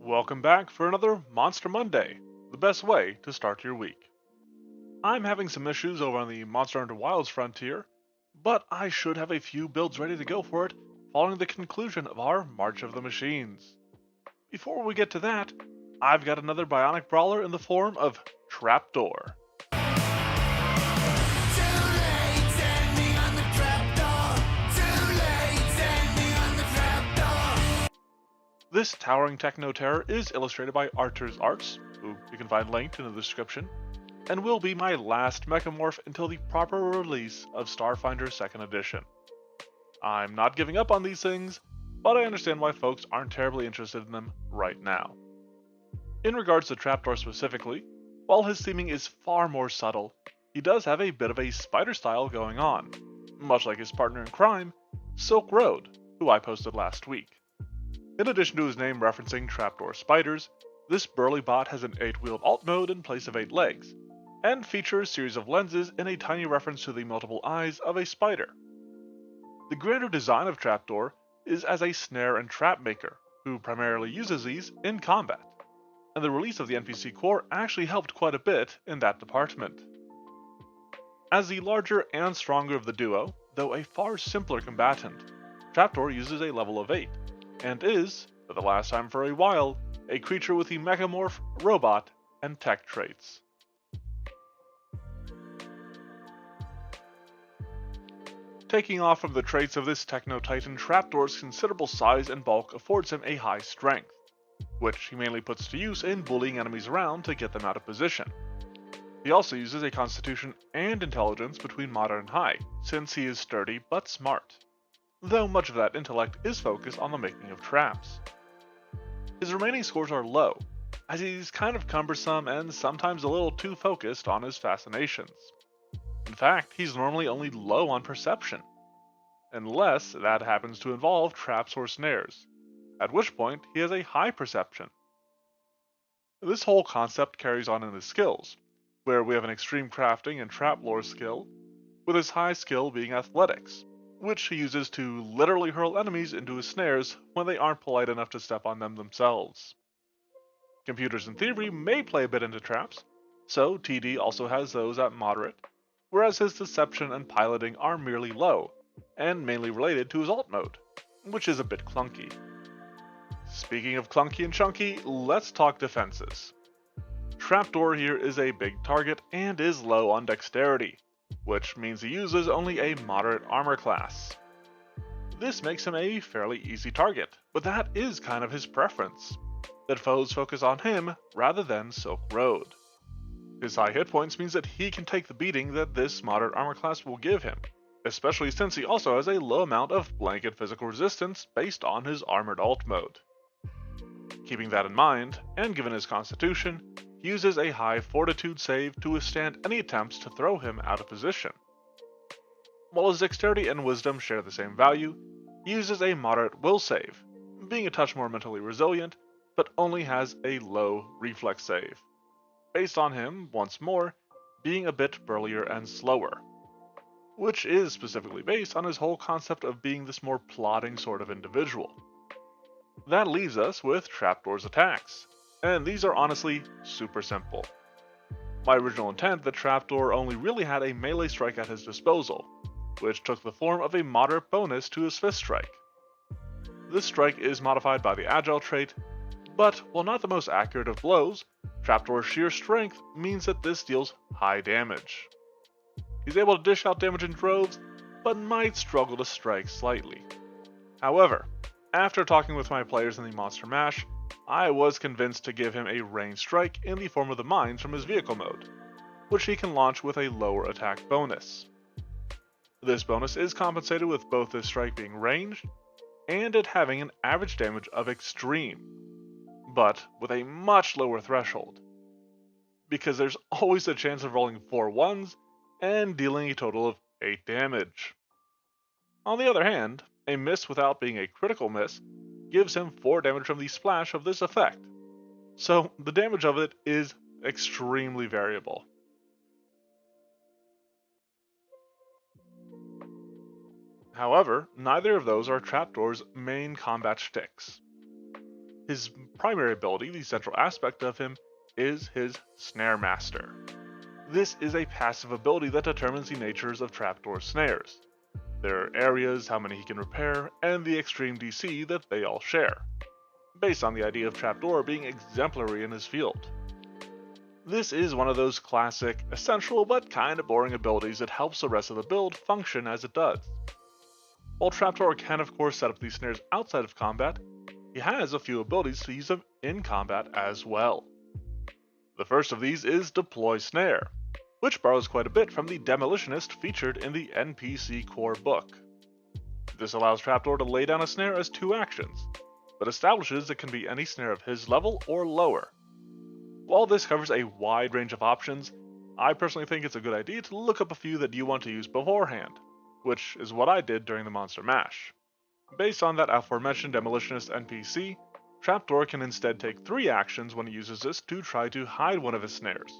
Welcome back for another Monster Monday, the best way to start your week. I'm having some issues over on the Monster Hunter Wilds frontier, but I should have a few builds ready to go for it following the conclusion of our March of the Machines. Before we get to that, I've got another bionic brawler in the form of Trapdoor. This towering techno terror is illustrated by Archer's Arts, who you can find linked in the description, and will be my last Mechamorph until the proper release of Starfinder 2nd Edition. I'm not giving up on these things, but I understand why folks aren't terribly interested in them right now. In regards to Trapdoor specifically, while his theming is far more subtle, he does have a bit of a spider style going on, much like his partner in crime, Silk Road, who I posted last week. In addition to his name referencing Trapdoor spiders, this burly bot has an 8-wheeled alt mode in place of 8 legs, and features a series of lenses in a tiny reference to the multiple eyes of a spider. The grander design of Trapdoor is as a snare and trap maker, who primarily uses these in combat, and the release of the NPC core actually helped quite a bit in that department. As the larger and stronger of the duo, though a far simpler combatant, Trapdoor uses a level of 8, and is, for the last time for a while, a creature with the Mechamorph, robot, and tech traits. Taking off from the traits of this Techno-Titan, Trapdoor's considerable size and bulk affords him a high strength, which he mainly puts to use in bullying enemies around to get them out of position. He also uses a constitution and intelligence between moderate and high, since he is sturdy but smart, though much of that intellect is focused on the making of traps. His remaining scores are low, as he's kind of cumbersome and sometimes a little too focused on his fascinations. In fact, he's normally only low on perception, unless that happens to involve traps or snares, at which point he has a high perception. This whole concept carries on in his skills, where we have an extreme crafting and trap lore skill, with his high skill being athletics, which he uses to literally hurl enemies into his snares when they aren't polite enough to step on them themselves. Computers in theory may play a bit into traps, so TD also has those at moderate, whereas his deception and piloting are merely low, and mainly related to his alt mode, which is a bit clunky. Speaking of clunky and chunky, let's talk defenses. Trapdoor here is a big target and is low on dexterity, which means he uses only a moderate armor class. This makes him a fairly easy target, but that is kind of his preference, that foes focus on him rather than Silk Road. His high hit points means that he can take the beating that this moderate armor class will give him, especially since he also has a low amount of blanket physical resistance based on his armored alt mode. Keeping that in mind, and given his constitution, he uses a high fortitude save to withstand any attempts to throw him out of position. While his dexterity and wisdom share the same value, he uses a moderate will save, being a touch more mentally resilient, but only has a low reflex save, based on him, once more, being a bit burlier and slower, which is specifically based on his whole concept of being this more plodding sort of individual. That leaves us with Trapdoor's attacks, and these are honestly super simple. My original intent that Trapdoor only really had a melee strike at his disposal, which took the form of a moderate bonus to his fist strike. This strike is modified by the agile trait, but while not the most accurate of blows, Trapdoor's sheer strength means that this deals high damage. He's able to dish out damage in droves, but might struggle to strike slightly. However, after talking with my players in the Monster Mash, I was convinced to give him a ranged strike in the form of the mines from his vehicle mode, which he can launch with a lower attack bonus. This bonus is compensated with both this strike being ranged, and it having an average damage of extreme, but with a much lower threshold, because there's always a chance of rolling 4 ones and dealing a total of 8 damage. On the other hand, a miss without being a critical miss gives him 4 damage from the splash of this effect, so the damage of it is extremely variable. However, neither of those are Trapdoor's main combat shticks. His primary ability, the central aspect of him, is his Snare Master. This is a passive ability that determines the natures of Trapdoor snares, their areas, how many he can repair, and the extreme DC that they all share, based on the idea of Trapdoor being exemplary in his field. This is one of those classic, essential but kinda boring abilities that helps the rest of the build function as it does. While Trapdoor can of course set up these snares outside of combat, he has a few abilities to use them in combat as well. The first of these is Deploy Snare, which borrows quite a bit from the Demolitionist featured in the NPC core book. This allows Trapdoor to lay down a snare as 2 actions, but establishes it can be any snare of his level or lower. While this covers a wide range of options, I personally think it's a good idea to look up a few that you want to use beforehand, which is what I did during the Monster Mash. Based on that aforementioned Demolitionist NPC, Trapdoor can instead take 3 actions when he uses this to try to hide one of his snares,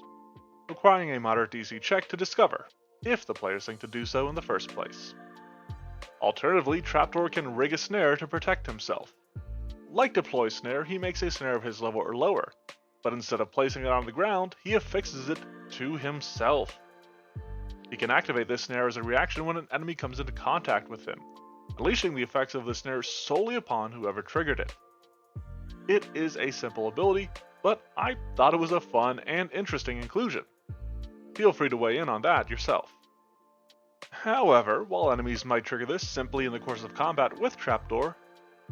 requiring a moderate DC check to discover, if the players think to do so in the first place. Alternatively, Trapdoor can rig a snare to protect himself. Like Deploy Snare, he makes a snare of his level or lower, but instead of placing it on the ground, he affixes it to himself. He can activate this snare as a reaction when an enemy comes into contact with him, unleashing the effects of the snare solely upon whoever triggered it. It is a simple ability, but I thought it was a fun and interesting inclusion. Feel free to weigh in on that yourself. However, while enemies might trigger this simply in the course of combat with Trapdoor,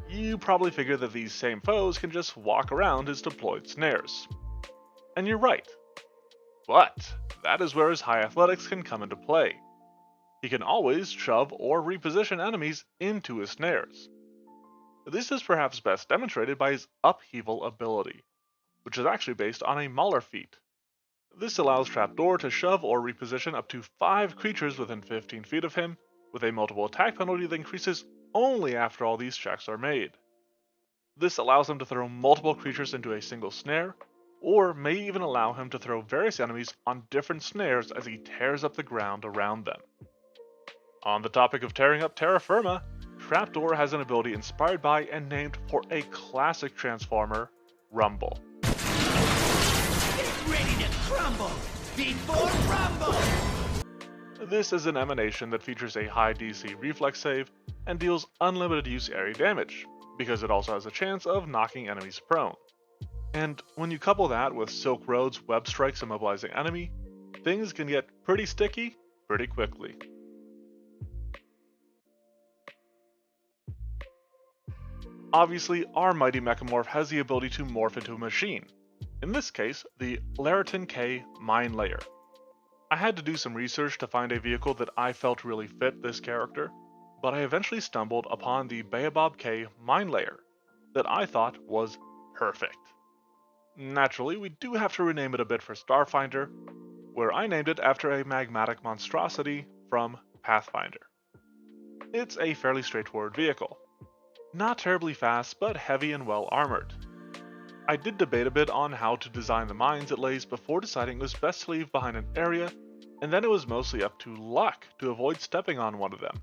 you probably figure that these same foes can just walk around his deployed snares. And you're right. But that is where his high athletics can come into play. He can always shove or reposition enemies into his snares. This is perhaps best demonstrated by his Upheaval ability, which is actually based on a Mauler feat. This allows Trapdoor to shove or reposition up to 5 creatures within 15 feet of him, with a multiple attack penalty that increases only after all these checks are made. This allows him to throw multiple creatures into a single snare, or may even allow him to throw various enemies on different snares as he tears up the ground around them. On the topic of tearing up terra firma, Trapdoor has an ability inspired by and named for a classic Transformer, Rumble. Get ready to crumble before rumble! This is an emanation that features a high DC reflex save and deals unlimited use area damage, because it also has a chance of knocking enemies prone. And when you couple that with Silk Road's web strikes immobilizing enemy, things can get pretty sticky pretty quickly. Obviously, our mighty Mechamorph has the ability to morph into a machine, in this case, the Lariton K Mine Layer. I had to do some research to find a vehicle that I felt really fit this character, but I eventually stumbled upon the Baobab K Mine Layer that I thought was perfect. Naturally, we do have to rename it a bit for Starfinder, where I named it after a magmatic monstrosity from Pathfinder. It's a fairly straightforward vehicle. Not terribly fast, but heavy and well armored. I did debate a bit on how to design the mines it lays before deciding it was best to leave behind an area, and then it was mostly up to luck to avoid stepping on one of them.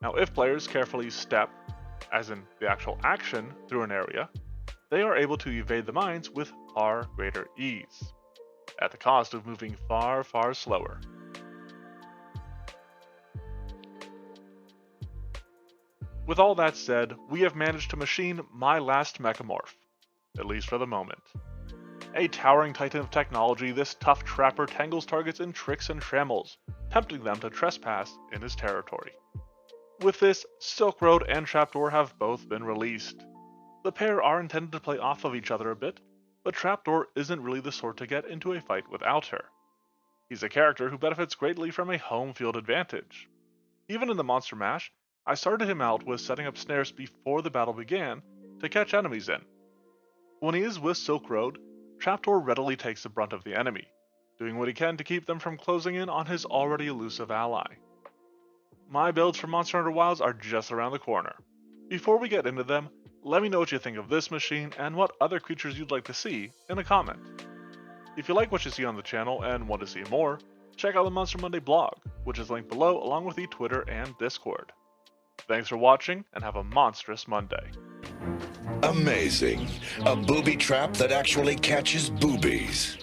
Now, if players carefully step, as in the actual action, through an area, they are able to evade the mines with far greater ease, at the cost of moving far, far slower. With all that said, we have managed to machine my last Mechamorph, at least for the moment. A towering titan of technology, this tough trapper tangles targets in tricks and trammels, tempting them to trespass in his territory. With this, Silk Road and Trapdoor have both been released. The pair are intended to play off of each other a bit, but Trapdoor isn't really the sort to get into a fight without her. He's a character who benefits greatly from a home field advantage. Even in the Monster Mash, I started him out with setting up snares before the battle began to catch enemies in. When he is with Silk Road, Trapdoor readily takes the brunt of the enemy, doing what he can to keep them from closing in on his already elusive ally. My builds for Monster Hunter Wilds are just around the corner. Before we get into them, let me know what you think of this machine and what other creatures you'd like to see in a comment. If you like what you see on the channel and want to see more, check out the Monster Monday blog, which is linked below along with the Twitter and Discord. Thanks for watching and have a monstrous Monday. Amazing. A booby trap that actually catches boobies.